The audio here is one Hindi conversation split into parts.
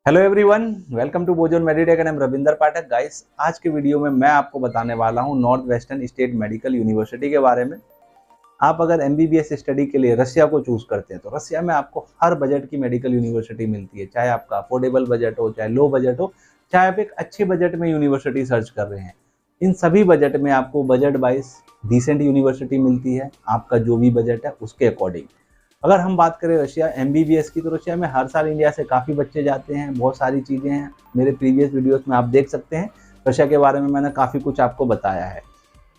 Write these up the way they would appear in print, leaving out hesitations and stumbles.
Hello everyone, welcome to Bozon Meditech and Ravinder Pathak. Guys, आज के वीडियो में मैं आपको बताने वाला हूं North Western State Medical University के बारे में। आप अगर एमबीबीएस स्टडी के लिए रशिया को चूज करते हैं तो रशिया में आपको हर बजट की मेडिकल यूनिवर्सिटी मिलती है, चाहे आपका अफोर्डेबल बजट हो, चाहे लो बजट हो, चाहे आप एक अच्छे बजट में यूनिवर्सिटी सर्च कर रहे हैं। इन सभी बजट में आपको बजट वाइज डिसेंट यूनिवर्सिटी मिलती है, आपका जो भी बजट है उसके अकॉर्डिंग। अगर हम बात करें रशिया एमबीबीएस की, तो रशिया में हर साल इंडिया से काफ़ी बच्चे जाते हैं। बहुत सारी चीज़ें हैं, मेरे प्रीवियस वीडियोस में आप देख सकते हैं। रशिया के बारे में मैंने काफ़ी कुछ आपको बताया है।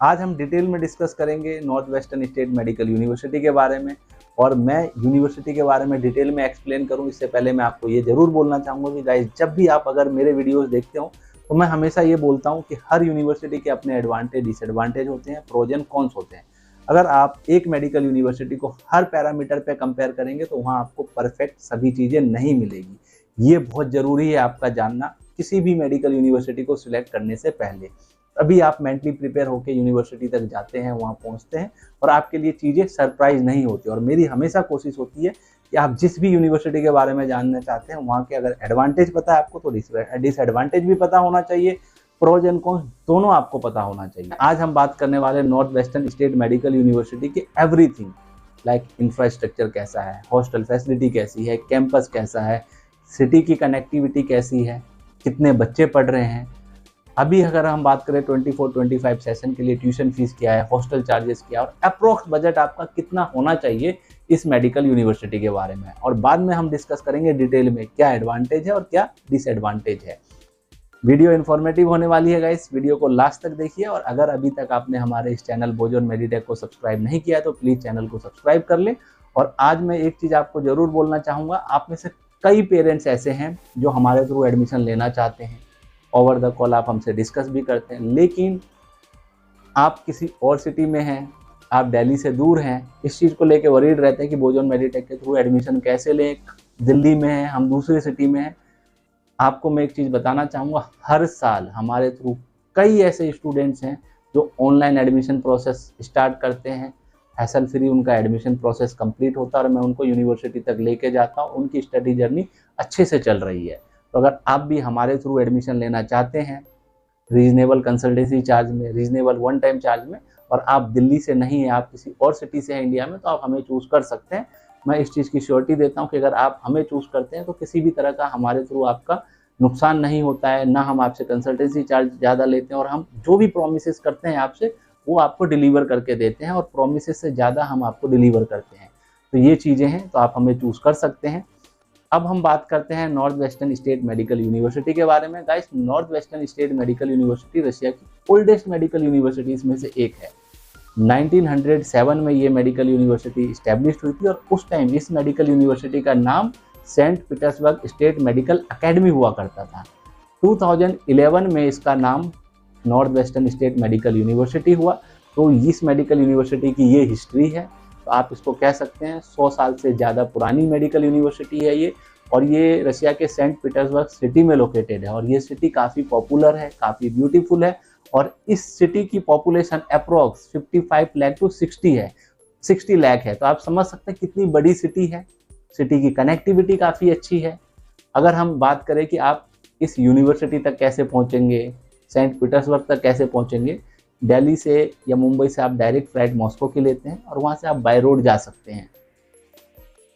आज हम डिटेल में डिस्कस करेंगे north Western State Medical University के बारे में। और मैं यूनिवर्सिटी के बारे में डिटेल में एक्सप्लेन करूँ इससे पहले मैं आपको ये ज़रूर बोलना चाहूँगा कि गाइस, जब भी आप अगर मेरे वीडियोज़ देखते हो तो मैं हमेशा ये बोलता हूँ कि हर यूनिवर्सिटी के अपने एडवांटेज डिसएडवांटेज होते हैं, प्रोज एंड कॉन्स होते हैं। अगर आप एक मेडिकल यूनिवर्सिटी को हर पैरामीटर पे कंपेयर करेंगे तो वहाँ आपको परफेक्ट सभी चीज़ें नहीं मिलेगी। ये बहुत ज़रूरी है आपका जानना किसी भी मेडिकल यूनिवर्सिटी को सिलेक्ट करने से पहले। अभी आप मेंटली प्रिपेयर होकर यूनिवर्सिटी तक जाते हैं, वहाँ पहुँचते हैं और आपके लिए चीज़ें सरप्राइज नहीं होती। और मेरी हमेशा कोशिश होती है कि आप जिस भी यूनिवर्सिटी के बारे में जानना चाहते हैं वहाँ के अगर एडवांटेज पता है आपको तो डिसएडवांटेज भी पता होना चाहिए, प्रोज एंड कॉन्स दोनों आपको पता होना चाहिए। आज हम बात करने वाले north Western State Medical university की एवरीथिंग, लाइक इंफ्रास्ट्रक्चर कैसा है, हॉस्टल फैसिलिटी कैसी है, कैंपस कैसा है, सिटी की कनेक्टिविटी कैसी है, कितने बच्चे पढ़ रहे हैं। अभी अगर हम बात करें 24-25 सेशन के लिए ट्यूशन फीस क्या है, हॉस्टल चार्जेस क्या है और अप्रोक्स बजट आपका कितना होना चाहिए इस मेडिकल यूनिवर्सिटी के बारे में। और बाद में हम डिस्कस करेंगे डिटेल में क्या एडवांटेज है और क्या डिसएडवांटेज है। वीडियो इन्फॉर्मेटिव होने वाली है गाइस, वीडियो को लास्ट तक देखिए। और अगर अभी तक आपने हमारे इस चैनल बोजोन मेडिटेक को सब्सक्राइब नहीं किया तो प्लीज़ चैनल को सब्सक्राइब कर लें। और आज मैं एक चीज़ आपको ज़रूर बोलना चाहूँगा, आप में से कई पेरेंट्स ऐसे हैं जो हमारे थ्रू एडमिशन लेना चाहते हैं। ओवर द कॉल आप हमसे डिस्कस भी करते हैं, लेकिन आप किसी और सिटी में हैं, आप दिल्ली से दूर हैं, इस चीज़ को लेकर वरीड रहते हैं कि बोजोन मेडिटेक के थ्रू एडमिशन कैसे लें। दिल्ली में है, हम दूसरी सिटी में हैं। आपको मैं एक चीज़ बताना चाहूँगा, हर साल हमारे थ्रू कई ऐसे स्टूडेंट्स हैं जो ऑनलाइन एडमिशन प्रोसेस स्टार्ट करते हैं। हैसल फ्री उनका एडमिशन प्रोसेस कंप्लीट होता है और मैं उनको यूनिवर्सिटी तक लेके जाता हूँ। उनकी स्टडी जर्नी अच्छे से चल रही है। तो अगर आप भी हमारे थ्रू एडमिशन लेना चाहते हैं रीजनेबल कंसल्टेंसी चार्ज में, रीजनेबल वन टाइम चार्ज में, और आप दिल्ली से नहीं है, आप किसी और सिटी से हैं इंडिया में, तो आप हमें चूज़ कर सकते हैं। मैं इस चीज़ की श्योरिटी देता हूं कि अगर आप हमें चूज़ करते हैं तो किसी भी तरह का हमारे थ्रू आपका नुकसान नहीं होता है, ना हम आपसे कंसल्टेंसी चार्ज ज़्यादा लेते हैं और हम जो भी प्रोमिसेस करते हैं आपसे वो आपको डिलीवर करके देते हैं और प्रोमिसेस से ज़्यादा हम आपको डिलीवर करते हैं। तो ये चीज़ें हैं, तो आप हमें चूज़ कर सकते हैं। अब हम बात करते हैं north Western State Medical University के बारे में। Guys, north Western State Medical university Russia की ओल्डेस्ट मेडिकल यूनिवर्सिटीज़ में से एक है। 1907 में ये मेडिकल यूनिवर्सिटी इस्टेब्लिश हुई थी और उस टाइम इस मेडिकल यूनिवर्सिटी का नाम Saint Petersburg State Medical Academy हुआ करता था। 2011 में इसका नाम North Western State Medical University हुआ। तो इस मेडिकल यूनिवर्सिटी की ये हिस्ट्री है, तो आप इसको कह सकते हैं 100 साल से ज़्यादा पुरानी मेडिकल यूनिवर्सिटी है ये। और ये रशिया के सेंट पीटर्सबर्ग सिटी में लोकेटेड है और ये सिटी काफ़ी पॉपुलर है, काफ़ी ब्यूटीफुल है। और इस सिटी की पॉपुलेशन अप्रोक्स 55 लाख टू 60 है, 60 लाख है। तो आप समझ सकते हैं कितनी बड़ी सिटी है। सिटी की कनेक्टिविटी काफ़ी अच्छी है। अगर हम बात करें कि आप इस यूनिवर्सिटी तक कैसे पहुंचेंगे, सेंट पीटर्सबर्ग तक कैसे पहुंचेंगे, दिल्ली से या मुंबई से आप डायरेक्ट फ्लाइट मॉस्को की लेते हैं और वहां से आप बाय रोड जा सकते हैं।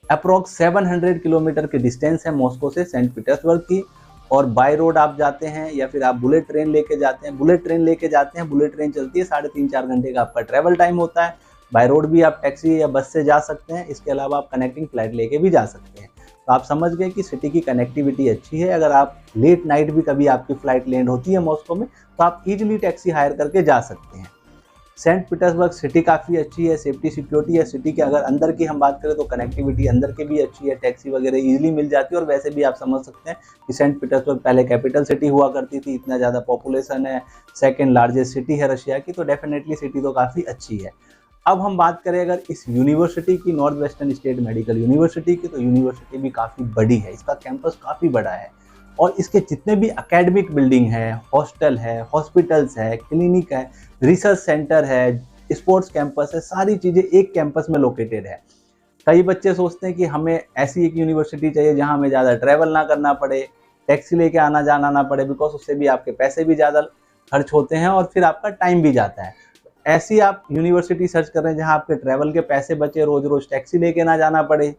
अप्रोक्स 700 किलोमीटर की डिस्टेंस है मॉस्को से सेंट पीटर्सबर्ग की। और बाय रोड आप जाते हैं या फिर आप बुलेट ट्रेन लेके जाते हैं। बुलेट ट्रेन चलती है, 3.5-4 घंटे का आपका ट्रैवल टाइम होता है। बाय रोड भी आप टैक्सी या बस से जा सकते हैं। इसके अलावा आप कनेक्टिंग फ्लाइट लेके भी जा सकते हैं। तो आप समझ गए कि सिटी की कनेक्टिविटी अच्छी है। अगर आप लेट नाइट भी कभी आपकी फ्लाइट लैंड होती है मॉस्को में तो आप इजीली टैक्सी हायर करके जा सकते हैं। सेंट पीटर्सबर्ग सिटी काफ़ी अच्छी है, सेफ्टी सिक्योरिटी है सिटी के। अगर अंदर की हम बात करें तो कनेक्टिविटी अंदर के भी अच्छी है, टैक्सी वगैरह इजीली मिल जाती है। और वैसे भी आप समझ सकते हैं कि सेंट पीटर्सबर्ग पहले कैपिटल सिटी हुआ करती थी, इतना ज़्यादा पॉपुलेशन है, सेकेंड लार्जेस्ट सिटी है रशिया की, तो डेफिनेटली सिटी तो काफ़ी अच्छी है। अब हम बात करें अगर इस यूनिवर्सिटी की, north Western State Medical university की, तो यूनिवर्सिटी भी काफ़ी बड़ी है, इसका कैंपस काफ़ी बड़ा है। और इसके जितने भी एकेडमिक बिल्डिंग है, हॉस्टल है, हॉस्पिटल्स है, क्लिनिक है, रिसर्च सेंटर है, स्पोर्ट्स कैंपस है, सारी चीज़ें एक कैंपस में लोकेटेड है। कई बच्चे सोचते हैं कि हमें ऐसी एक यूनिवर्सिटी चाहिए जहां हमें ज़्यादा ट्रैवल ना करना पड़े, टैक्सी लेके आना जाना ना पड़े, बिकॉज उससे भी आपके पैसे भी ज़्यादा खर्च होते हैं और फिर आपका टाइम भी जाता है। ऐसी आप यूनिवर्सिटी सर्च कर रहे हैं जहाँ आपके ट्रैवल के पैसे बचे, रोज रोज टैक्सी लेके ना जाना पड़े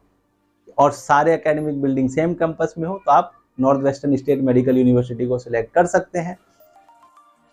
और सारे एकेडमिक बिल्डिंग सेम कैंपस में हो, तो आप north Western State Medical university को सिलेक्ट कर सकते हैं।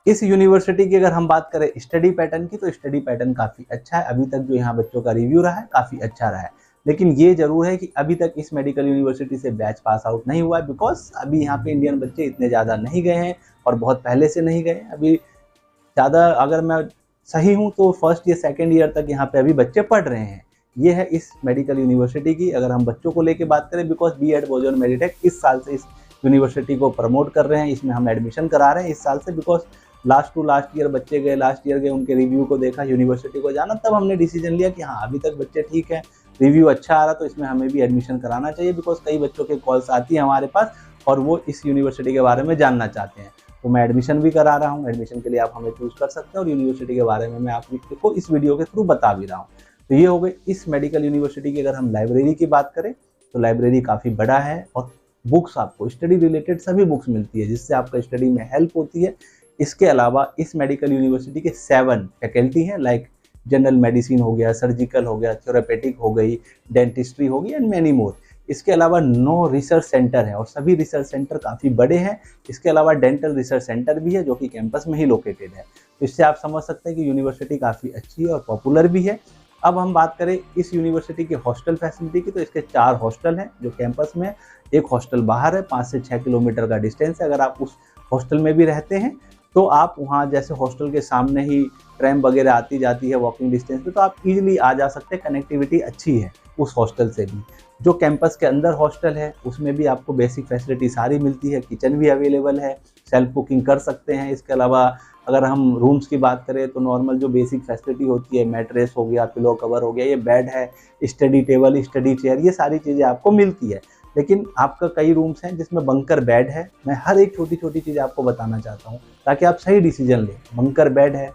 इस यूनिवर्सिटी की अगर हम बात करें स्टडी पैटर्न की, तो स्टडी पैटर्न काफ़ी अच्छा है। अभी तक जो यहाँ बच्चों का रिव्यू रहा है काफ़ी अच्छा रहा है, लेकिन ये जरूर है कि अभी तक इस मेडिकल यूनिवर्सिटी से बैच पास आउट नहीं हुआ है, बिकॉज अभी यहाँ पे इंडियन बच्चे इतने ज़्यादा नहीं गए हैं और बहुत पहले से नहीं गए हैं। अभी ज़्यादा, अगर मैं सही हूँ तो फर्स्ट या सेकेंड ईयर तक यहाँ पे अभी बच्चे पढ़ रहे हैं। ये है इस मेडिकल यूनिवर्सिटी की अगर हम बच्चों को लेके बात करें, बिकॉज बी.एड बोजोन मेडिटेक इस साल से इस यूनिवर्सिटी को प्रमोट कर रहे हैं, इसमें हम एडमिशन करा रहे हैं इस साल से, बिकॉज लास्ट ईयर बच्चे गए, लास्ट ईयर गए, उनके रिव्यू को देखा, यूनिवर्सिटी को जाना, तब हमने डिसीजन लिया कि हाँ अभी तक बच्चे ठीक है, रिव्यू अच्छा आ रहा, तो इसमें हमें भी एडमिशन कराना चाहिए, बिकॉज कई बच्चों के कॉल्स आती है हमारे पास और वो इस यूनिवर्सिटी के बारे में जानना चाहते हैं। तो मैं एडमिशन भी करा रहा हूँ, एडमिशन के लिए आप हमें चूज़ कर सकते हैं और यूनिवर्सिटी के बारे में मैं आपको इस वीडियो के थ्रू बता भी रहा हूँ। तो ये हो गई इस मेडिकल यूनिवर्सिटी की। अगर हम लाइब्रेरी की बात करें तो लाइब्रेरी काफ़ी बड़ा है और बुक्स आपको स्टडी रिलेटेड सभी बुक्स मिलती है, जिससे आपका स्टडी में हेल्प होती है। इसके अलावा इस मेडिकल यूनिवर्सिटी के 7 फैकल्टी हैं, लाइक जनरल मेडिसिन हो गया, सर्जिकल हो गया, थेरेपेटिक हो गई, डेंटिस्ट्री हो गई एंड मैनी मोर। इसके अलावा 9 रिसर्च सेंटर हैं और सभी रिसर्च सेंटर काफ़ी बड़े हैं। इसके अलावा डेंटल रिसर्च सेंटर भी है जो कि कैंपस में ही लोकेटेड है। तो इससे आप समझ सकते हैं कि यूनिवर्सिटी काफ़ी अच्छी है और पॉपुलर भी है। अब हम बात करें इस यूनिवर्सिटी की हॉस्टल फैसिलिटी की, तो इसके 4 हॉस्टल हैं जो कैंपस में, एक हॉस्टल बाहर है, 5 से 6 किलोमीटर का डिस्टेंस है। अगर आप उस हॉस्टल में भी रहते हैं तो आप वहाँ, जैसे हॉस्टल के सामने ही ट्रैम वगैरह आती जाती है वॉकिंग डिस्टेंस पे, तो आप इजीली आ जा सकते हैं, कनेक्टिविटी अच्छी है उस हॉस्टल से भी। जो कैंपस के अंदर हॉस्टल है उसमें भी आपको बेसिक फैसिलिटी सारी मिलती है, किचन भी अवेलेबल है, सेल्फ कुकिंग कर सकते हैं। इसके अलावा अगर हम रूम्स की बात करें तो नॉर्मल जो बेसिक फैसिलिटी होती है, मैट्रेस हो गया, पिलो कवर हो गया, ये बेड है, स्टडी टेबल, स्टडी चेयर, ये सारी चीज़ें आपको मिलती है। लेकिन आपका कई रूम्स हैं जिसमें बंकर बेड है। मैं हर एक छोटी छोटी चीज़ आपको बताना चाहता हूँ ताकि आप सही डिसीजन लें। बंकर बेड है,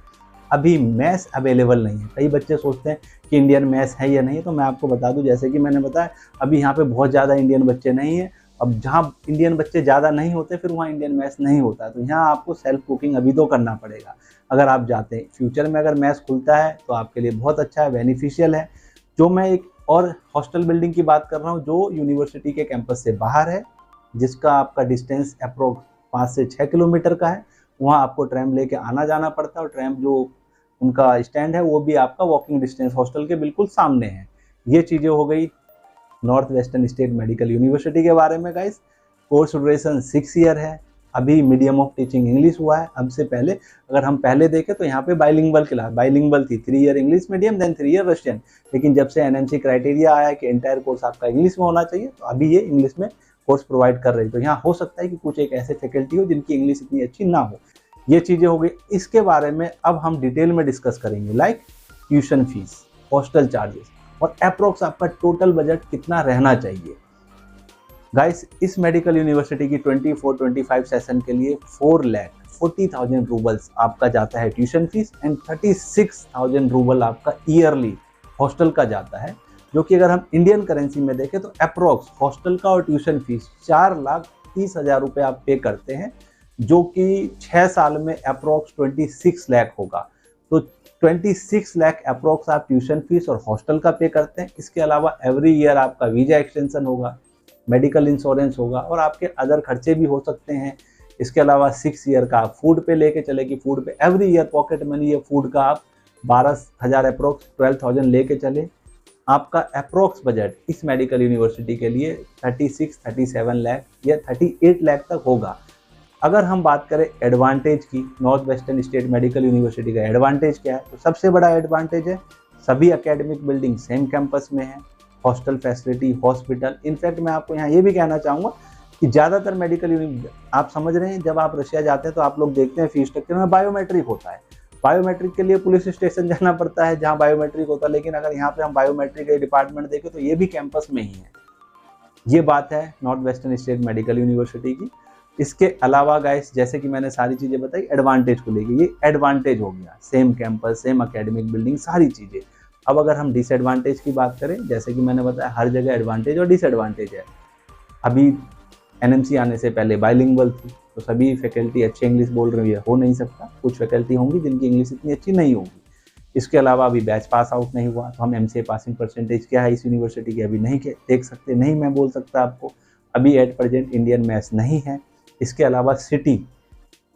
अभी मैस अवेलेबल नहीं है। कई बच्चे सोचते हैं कि इंडियन मैस है या नहीं, तो मैं आपको बता दूं, जैसे कि मैंने बताया अभी यहाँ पे बहुत ज़्यादा इंडियन बच्चे नहीं हैं। अब जहाँ इंडियन बच्चे ज़्यादा नहीं होते फिर वहाँ इंडियन मैस नहीं होता, तो यहाँ आपको सेल्फ कुकिंग अभी तो करना पड़ेगा अगर आप जाते हैं। फ्यूचर में अगर मैस खुलता है तो आपके लिए बहुत अच्छा है, बेनिफिशियल है। जो मैं एक और हॉस्टल बिल्डिंग की बात कर रहा हूँ जो यूनिवर्सिटी के कैंपस से बाहर है, जिसका आपका डिस्टेंस अप्रोक्स 5 से 6 किलोमीटर का है। वहाँ आपको ट्रैम लेके आना जाना पड़ता है और ट्रैम जो उनका स्टैंड है वो भी आपका वॉकिंग डिस्टेंस हॉस्टल के बिल्कुल सामने है। ये चीज़ें हो गई north Western State Medical University के बारे में गाइस। कोर्स ड्यूरेशन 6 ईयर है। अभी मीडियम ऑफ टीचिंग इंग्लिश हुआ है। अब से पहले अगर हम पहले देखें तो यहाँ पे बाइलिंगुअल क्लास, बाइलिंगुअल थी, 3 year English medium then 3 year Russian. लेकिन जब से एनएमसी क्राइटेरिया आया है कि एंटायर कोर्स आपका इंग्लिश में होना चाहिए, तो अभी ये इंग्लिश में कोर्स प्रोवाइड कर रही है। तो यहाँ हो सकता है कि कुछ एक ऐसे फैकल्टी हो जिनकी इंग्लिश इतनी अच्छी ना हो। ये चीज़ें हो गई। इसके बारे में अब हम डिटेल में डिस्कस करेंगे, like tuition fees, hostel charges और अप्रोक्स आपका टोटल बजट कितना रहना चाहिए। गाइस इस मेडिकल यूनिवर्सिटी की 24-25 सेशन के लिए 4,40,000 रूबल्स आपका जाता है ट्यूशन फीस एंड 36,000 रूबल आपका ईयरली हॉस्टल का जाता है, जो कि अगर हम इंडियन करेंसी में देखें तो अप्रोक्स हॉस्टल का और ट्यूशन फीस 4,30,000 रुपये आप पे करते हैं, जो कि 6 साल में अप्रोक्स 26 लाख होगा। तो 26 लाख अप्रोक्स आप ट्यूशन फीस और हॉस्टल का पे करते हैं। इसके अलावा एवरी ईयर आपका वीजा एक्सटेंशन होगा, मेडिकल इंश्योरेंस होगा और आपके अदर खर्चे भी हो सकते हैं। इसके अलावा 6 ईयर का आप फूड पे लेके चले कि फूड पे एवरी ईयर पॉकेट मनी या फूड का आप 12,000 अप्रोक्स 12,000 लेके चले। आपका अप्रोक्स बजट इस मेडिकल यूनिवर्सिटी के लिए 36-37 लाख या 38 लाख तक होगा। अगर हम बात करें एडवांटेज की, north Western State Medical University का एडवांटेज क्या है, तो सबसे बड़ा एडवांटेज है सभी एकेडमिक बिल्डिंग सेम कैंपस में है, हॉस्टल फैसिलिटी, हॉस्पिटल। इनफैक्ट मैं आपको यहाँ ये भी कहना चाहूँगा कि ज़्यादातर मेडिकल आप समझ रहे हैं, जब आप रशिया जाते हैं तो आप लोग देखते हैं फीस स्ट्रक्चर में बायोमेट्रिक होता है। बायोमेट्रिक के लिए पुलिस स्टेशन जाना पड़ता है जहाँ बायोमेट्रिक होता है, लेकिन अगर यहाँ पे हम बायोमेट्रिक का डिपार्टमेंट देखें तो ये भी कैंपस में ही है। ये बात है north Western State Medical university की। इसके अलावा गाइस, जैसे कि मैंने सारी चीज़ें बताई एडवांटेज को लेके, ये एडवांटेज हो गया, same campus, same academic building, सारी चीज़ें। अब अगर हम डिसएडवांटेज की बात करें, जैसे कि मैंने बताया हर जगह एडवांटेज और डिसएडवांटेज है। अभी एनएमसी आने से पहले बाइलिंगुअल थी, तो सभी फैकल्टी अच्छी इंग्लिश बोल रही है, हो नहीं सकता। कुछ फैकल्टी होंगी जिनकी इंग्लिश इतनी अच्छी नहीं होगी। इसके अलावा अभी बैच पास आउट नहीं हुआ, तो हम एमसीए पासिंग परसेंटेज क्या है इस यूनिवर्सिटी की अभी नहीं देख सकते, नहीं मैं बोल सकता आपको। अभी एट प्रेजेंट इंडियन मैथ्स नहीं है। इसके अलावा city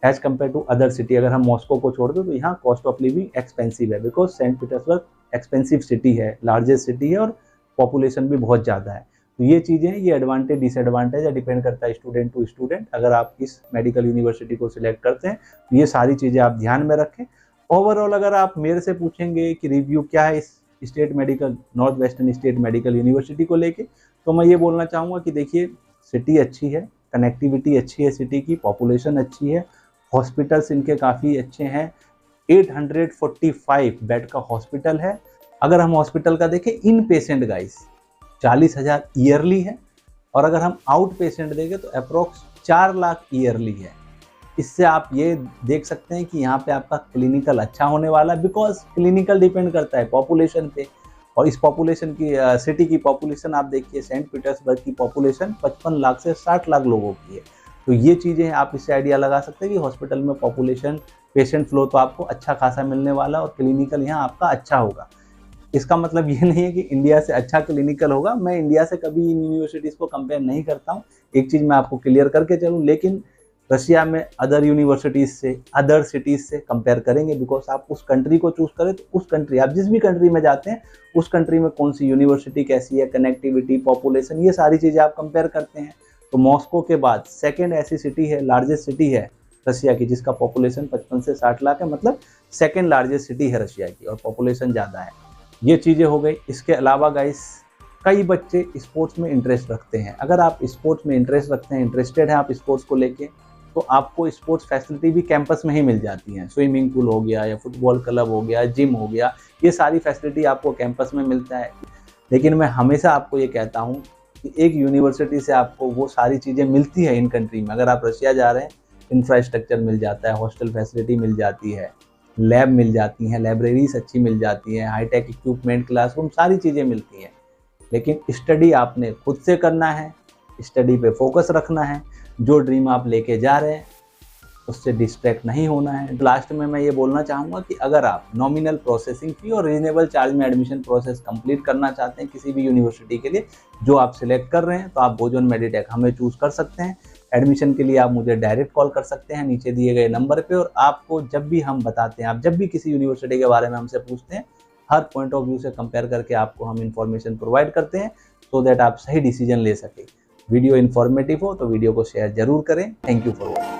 as compare to other city, अगर हम मॉस्को को छोड़ दें तो यहाँ कॉस्ट ऑफ लिविंग एक्सपेंसिव है, because Saint Petersburg expensive city है, लार्जेस्ट सिटी है और पॉपुलेशन भी बहुत ज़्यादा है। तो ये चीज़ें, ये एडवांटेज डिसएडवांटेज है, डिपेंड करता है स्टूडेंट टू स्टूडेंट। अगर आप इस मेडिकल यूनिवर्सिटी को सिलेक्ट करते हैं तो ये सारी चीज़ें आप ध्यान में रखें। ओवरऑल अगर आप मेरे से पूछेंगे कि रिव्यू क्या है इस state medical, north Western State Medical university को लेके, तो मैं ये बोलना चाहूँगा कि देखिए सिटी अच्छी है, कनेक्टिविटी अच्छी है सिटी की, पॉपुलेशन अच्छी है, हॉस्पिटल्स इनके काफ़ी अच्छे हैं। 845 बेड का हॉस्पिटल है। अगर हम हॉस्पिटल का देखें इन पेशेंट गाइस 40,000 ईयरली है, और अगर हम आउट पेशेंट देखें तो अप्रोक्स 4 लाख ईयरली है। इससे आप ये देख सकते हैं कि यहाँ पे आपका क्लिनिकल अच्छा होने वाला है, बिकॉज क्लिनिकल डिपेंड करता है पॉपुलेशन पे। और इस पॉपुलेशन की सिटी की पॉपुलेशन आप देखिए, सेंट पीटर्सबर्ग की पॉपुलेशन 55 लाख से 60 लाख लोगों की है। तो ये चीज़ें आप इससे आइडिया लगा सकते हैं कि हॉस्पिटल में पॉपुलेशन, पेशेंट फ्लो तो आपको अच्छा खासा मिलने वाला, और क्लिनिकल यहाँ आपका अच्छा होगा। इसका मतलब ये नहीं है कि इंडिया से अच्छा क्लिनिकल होगा, मैं इंडिया से कभी इन यूनिवर्सिटीज़ को कंपेयर नहीं करता हूँ। एक चीज़ मैं आपको क्लियर करके चलूँ, लेकिन रशिया में अदर यूनिवर्सिटीज़ से, अदर सिटीज़ से कंपेयर करेंगे, बिकॉज आप उस कंट्री को चूज़ करें तो उस कंट्री, आप जिस भी कंट्री में जाते हैं उस कंट्री में कौन सी यूनिवर्सिटी कैसी है, कनेक्टिविटी, पॉपुलेशन, ये सारी चीज़ें आप कंपेयर करते हैं। तो मॉस्को के बाद सेकेंड ऐसी सिटी है, लार्जेस्ट सिटी है रशिया की, जिसका पॉपुलेशन 55 से 60 लाख है, मतलब सेकेंड लार्जेस्ट सिटी है रशिया की, और पॉपुलेशन ज़्यादा है। ये चीज़ें हो गई। इसके अलावा गाइस कई बच्चे स्पोर्ट्स में इंटरेस्ट रखते हैं। अगर आप स्पोर्ट्स में इंटरेस्ट रखते हैं, इंटरेस्टेड हैं आप स्पोर्ट्स को लेके, तो आपको स्पोर्ट्स फैसिलिटी भी कैंपस में ही मिल जाती हैं। स्विमिंग पूल हो गया, या फुटबॉल क्लब हो गया, जिम हो गया, ये सारी फैसिलिटी आपको कैंपस में मिलता है। लेकिन मैं हमेशा आपको ये कहता हूँ कि एक यूनिवर्सिटी से आपको वो सारी चीज़ें मिलती है इन कंट्री में। अगर आप रशिया जा रहे हैं, इंफ्रास्ट्रक्चर मिल जाता है, हॉस्टल फैसिलिटी मिल जाती है, लैब मिल जाती हैं, लाइब्रेरीज अच्छी मिल जाती हैं, हाईटेक इक्विपमेंट, क्लासरूम, सारी चीज़ें मिलती हैं। लेकिन स्टडी आपने खुद से करना है, स्टडी पे फोकस रखना है, जो ड्रीम आप लेके जा रहे हैं उससे डिस्ट्रैक्ट नहीं होना है। लास्ट में मैं ये बोलना चाहूँगा कि अगर आप नॉमिनल प्रोसेसिंग फी और रीजनेबल चार्ज में एडमिशन प्रोसेस कंप्लीट करना चाहते हैं किसी भी यूनिवर्सिटी के लिए जो आप सिलेक्ट कर रहे हैं, तो आप बोजोन मेडिटेक हमें चूज़ कर सकते हैं। एडमिशन के लिए आप मुझे डायरेक्ट कॉल कर सकते हैं नीचे दिए गए नंबर पे, और आपको जब भी हम बताते हैं, आप जब भी किसी यूनिवर्सिटी के बारे में हमसे पूछते हैं, हर पॉइंट ऑफ व्यू से कंपेयर करके आपको हम इन्फॉर्मेशन प्रोवाइड करते हैं, सो दैट आप सही डिसीजन ले सकें। वीडियो इन्फॉर्मेटिव हो तो वीडियो को शेयर जरूर करें। Thank you for watching.